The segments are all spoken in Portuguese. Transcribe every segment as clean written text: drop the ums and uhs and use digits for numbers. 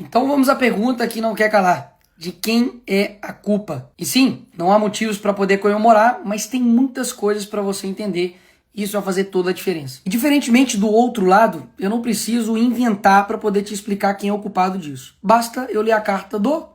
Então vamos à pergunta que não quer calar. De quem é a culpa? E sim, não há motivos para poder comemorar, mas tem muitas coisas para você entender. Isso vai fazer toda a diferença. E diferentemente do outro lado, eu não preciso inventar para poder te explicar quem é o culpado disso. Basta eu ler a carta do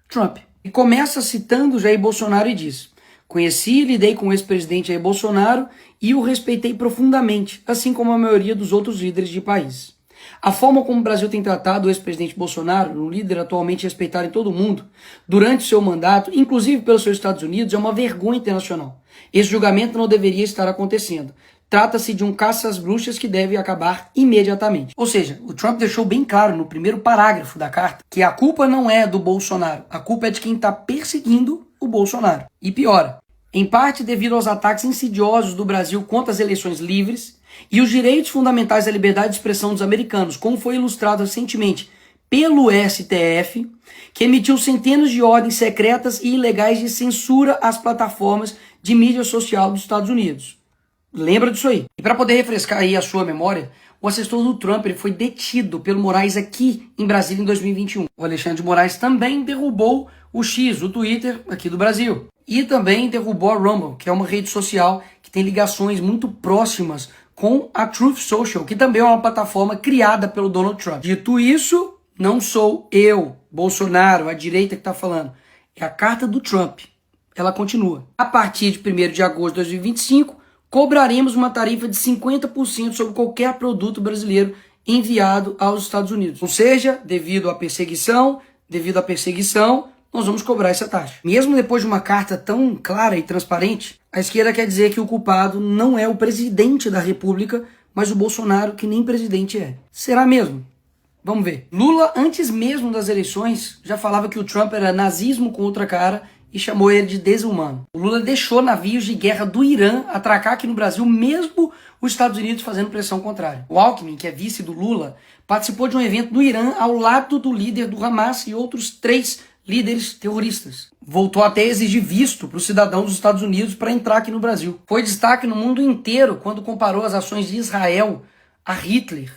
Trump. E começa citando Jair Bolsonaro e diz: conheci e lidei com o ex-presidente Jair Bolsonaro e o respeitei profundamente, assim como a maioria dos outros líderes de país. A forma como o Brasil tem tratado o ex-presidente Bolsonaro, um líder atualmente respeitado em todo o mundo, durante seu mandato, inclusive pelos seus Estados Unidos, é uma vergonha internacional. Esse julgamento não deveria estar acontecendo. Trata-se de um caça às bruxas que deve acabar imediatamente. Ou seja, o Trump deixou bem claro no primeiro parágrafo da carta que a culpa não é do Bolsonaro, a culpa é de quem está perseguindo o Bolsonaro. E piora, em parte devido aos ataques insidiosos do Brasil contra as eleições livres e os direitos fundamentais da liberdade de expressão dos americanos, como foi ilustrado recentemente pelo STF, que emitiu centenas de ordens secretas e ilegais de censura às plataformas de mídia social dos Estados Unidos. Lembra disso aí. E para poder refrescar aí a sua memória, o assessor do Trump ele foi detido pelo Moraes aqui em Brasília em 2021. O Alexandre de Moraes também derrubou o X, o Twitter aqui do Brasil. E também derrubou a Rumble, que é uma rede social que tem ligações muito próximas com a Truth Social, que também é uma plataforma criada pelo Donald Trump. Dito isso, não sou eu, Bolsonaro, a direita que está falando. É a carta do Trump. Ela continua. A partir de 1º de agosto de 2025, cobraremos uma tarifa de 50% sobre qualquer produto brasileiro enviado aos Estados Unidos. Ou seja, devido à perseguição, nós vamos cobrar essa taxa. Mesmo depois de uma carta tão clara e transparente, a esquerda quer dizer que o culpado não é o presidente da República, mas o Bolsonaro, que nem presidente é. Será mesmo? Vamos ver. Lula, antes mesmo das eleições, já falava que o Trump era nazismo com outra cara e chamou ele de desumano. O Lula deixou navios de guerra do Irã atracar aqui no Brasil, mesmo os Estados Unidos fazendo pressão contrária. O Alckmin, que é vice do Lula, participou de um evento no Irã ao lado do líder do Hamas e outros 3 líderes terroristas. Voltou até a exigir visto para os cidadãos dos Estados Unidos para entrar aqui no Brasil. Foi destaque no mundo inteiro quando comparou as ações de Israel a Hitler.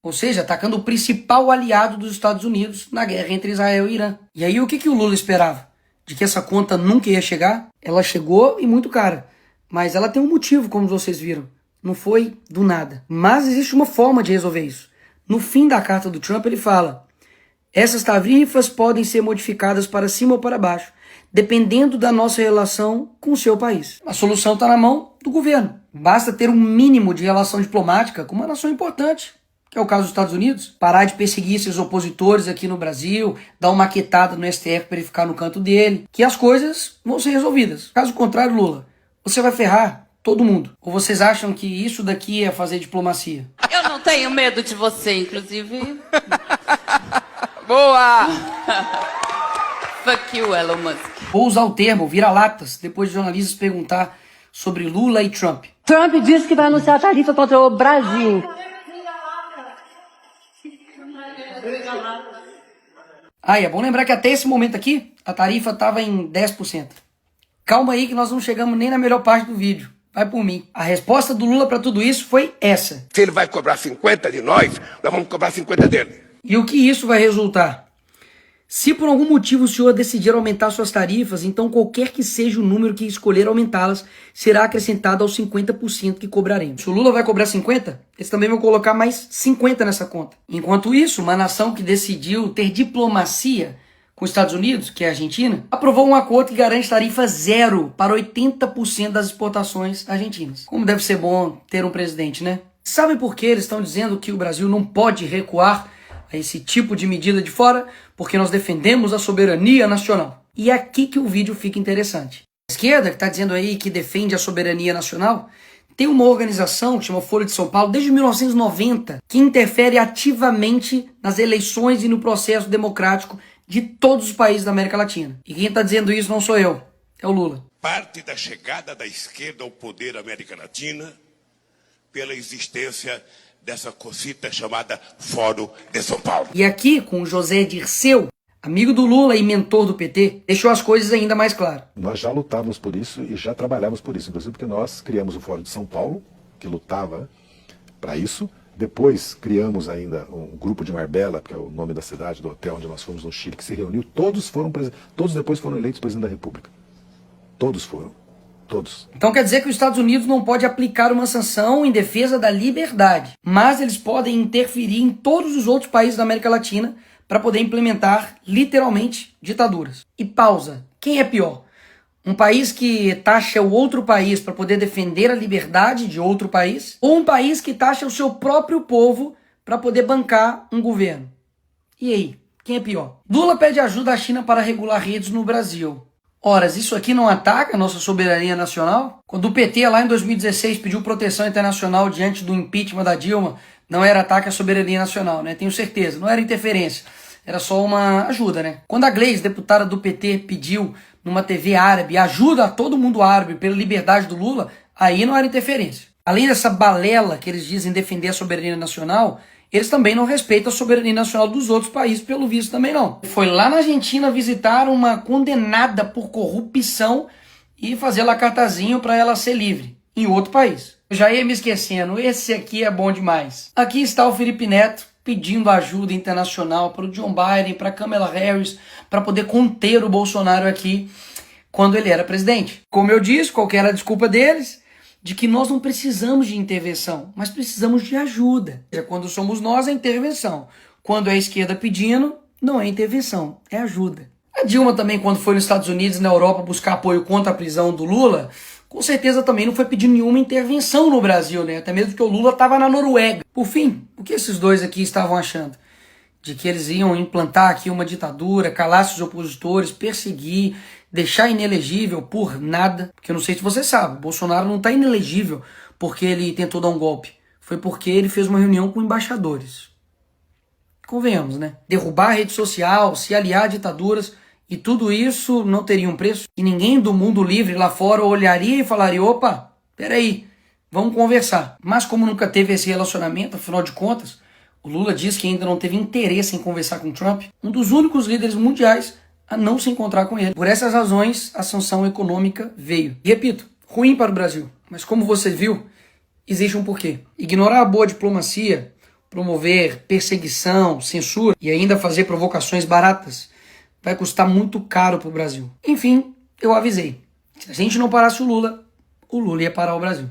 Ou seja, atacando o principal aliado dos Estados Unidos na guerra entre Israel e Irã. E aí o que o Lula esperava? De que essa conta nunca ia chegar? Ela chegou e muito cara. Mas ela tem um motivo, como vocês viram. Não foi do nada. Mas existe uma forma de resolver isso. No fim da carta do Trump ele fala: essas tarifas podem ser modificadas para cima ou para baixo, dependendo da nossa relação com o seu país. A solução está na mão do governo. Basta ter um mínimo de relação diplomática com uma nação importante, que é o caso dos Estados Unidos, parar de perseguir seus opositores aqui no Brasil, dar uma maquetada no STF para ele ficar no canto dele, que as coisas vão ser resolvidas. Caso contrário, Lula, você vai ferrar todo mundo. Ou vocês acham que isso daqui é fazer diplomacia? Eu não tenho medo de você, inclusive. Boa! Fuck you, Elon Musk. Vou usar o termo vira-latas depois de jornalistas perguntar sobre Lula e Trump. Trump disse que vai anunciar a tarifa contra o Brasil. Ah, e é bom lembrar que até esse momento aqui, a tarifa estava em 10%. Calma aí que nós não chegamos nem na melhor parte do vídeo. Vai por mim. A resposta do Lula para tudo isso foi essa. Se ele vai cobrar 50 de nós vamos cobrar 50 dele. E o que isso vai resultar? Se por algum motivo o senhor decidir aumentar suas tarifas, então qualquer que seja o número que escolher aumentá-las, será acrescentado aos 50% que cobraremos. Se o Lula vai cobrar 50, eles também vão colocar mais 50 nessa conta. Enquanto isso, uma nação que decidiu ter diplomacia com os Estados Unidos, que é a Argentina, aprovou um acordo que garante tarifa zero para 80% das exportações argentinas. Como deve ser bom ter um presidente, né? Sabe por que eles estão dizendo que o Brasil não pode recuar a esse tipo de medida de fora? Porque nós defendemos a soberania nacional. E é aqui que o vídeo fica interessante. A esquerda, que está dizendo aí que defende a soberania nacional, tem uma organização que chama Folha de São Paulo, desde 1990, que interfere ativamente nas eleições e no processo democrático de todos os países da América Latina. E quem está dizendo isso não sou eu, é o Lula. Parte da chegada da esquerda ao poder da América Latina pela existência dessa cosita chamada Fórum de São Paulo. E aqui, com o José Dirceu, amigo do Lula e mentor do PT, deixou as coisas ainda mais claras. Nós já lutávamos por isso e já trabalhávamos por isso, inclusive porque nós criamos o Fórum de São Paulo, que lutava para isso, Depois criamos ainda um grupo de Marbella, que é o nome da cidade, do hotel onde nós fomos no Chile, que se reuniu. Todos depois foram eleitos presidente da República. Todos foram. Todos. Então quer dizer que os Estados Unidos não pode aplicar uma sanção em defesa da liberdade, mas eles podem interferir em todos os outros países da América Latina para poder implementar, literalmente, ditaduras. E pausa. Quem é pior? Um país que taxa o outro país para poder defender a liberdade de outro país? Ou um país que taxa o seu próprio povo para poder bancar um governo? E aí? Quem é pior? Lula pede ajuda à China para regular redes no Brasil. Ora, isso aqui não ataca a nossa soberania nacional? Quando o PT lá em 2016 pediu proteção internacional diante do impeachment da Dilma, não era ataque à soberania nacional, né? Tenho certeza, não era interferência, era só uma ajuda, né? Quando a Gleisi, deputada do PT, pediu numa TV árabe ajuda a todo mundo árabe pela liberdade do Lula, aí não era interferência. Além dessa balela que eles dizem defender a soberania nacional, eles também não respeitam a soberania nacional dos outros países, pelo visto também não. Foi lá na Argentina visitar uma condenada por corrupção e fazer lá cartazinho para ela ser livre, em outro país. Eu já ia me esquecendo, esse aqui é bom demais. Aqui está o Felipe Neto pedindo ajuda internacional para o John Biden, para Kamala Harris, para poder conter o Bolsonaro aqui quando ele era presidente. Como eu disse, qual que era a desculpa deles? De que nós não precisamos de intervenção, mas precisamos de ajuda. Quando somos nós, é intervenção. Quando é a esquerda pedindo, não é intervenção, é ajuda. A Dilma também, quando foi nos Estados Unidos e na Europa buscar apoio contra a prisão do Lula, com certeza também não foi pedindo nenhuma intervenção no Brasil, né? Até mesmo que o Lula estava na Noruega. Por fim, o que esses dois aqui estavam achando? De que eles iam implantar aqui uma ditadura, calar seus opositores, perseguir, deixar inelegível por nada. Porque eu não sei se você sabe, Bolsonaro não está inelegível porque ele tentou dar um golpe. Foi porque ele fez uma reunião com embaixadores. Convenhamos, né? Derrubar a rede social, se aliar a ditaduras, e tudo isso não teria um preço. E ninguém do mundo livre lá fora olharia e falaria, opa, peraí, vamos conversar. Mas como nunca teve esse relacionamento, afinal de contas, o Lula diz que ainda não teve interesse em conversar com o Trump, um dos únicos líderes mundiais a não se encontrar com ele. Por essas razões, a sanção econômica veio. E repito, ruim para o Brasil. Mas como você viu, existe um porquê. Ignorar a boa diplomacia, promover perseguição, censura e ainda fazer provocações baratas vai custar muito caro para o Brasil. Enfim, eu avisei. Se a gente não parasse o Lula ia parar o Brasil.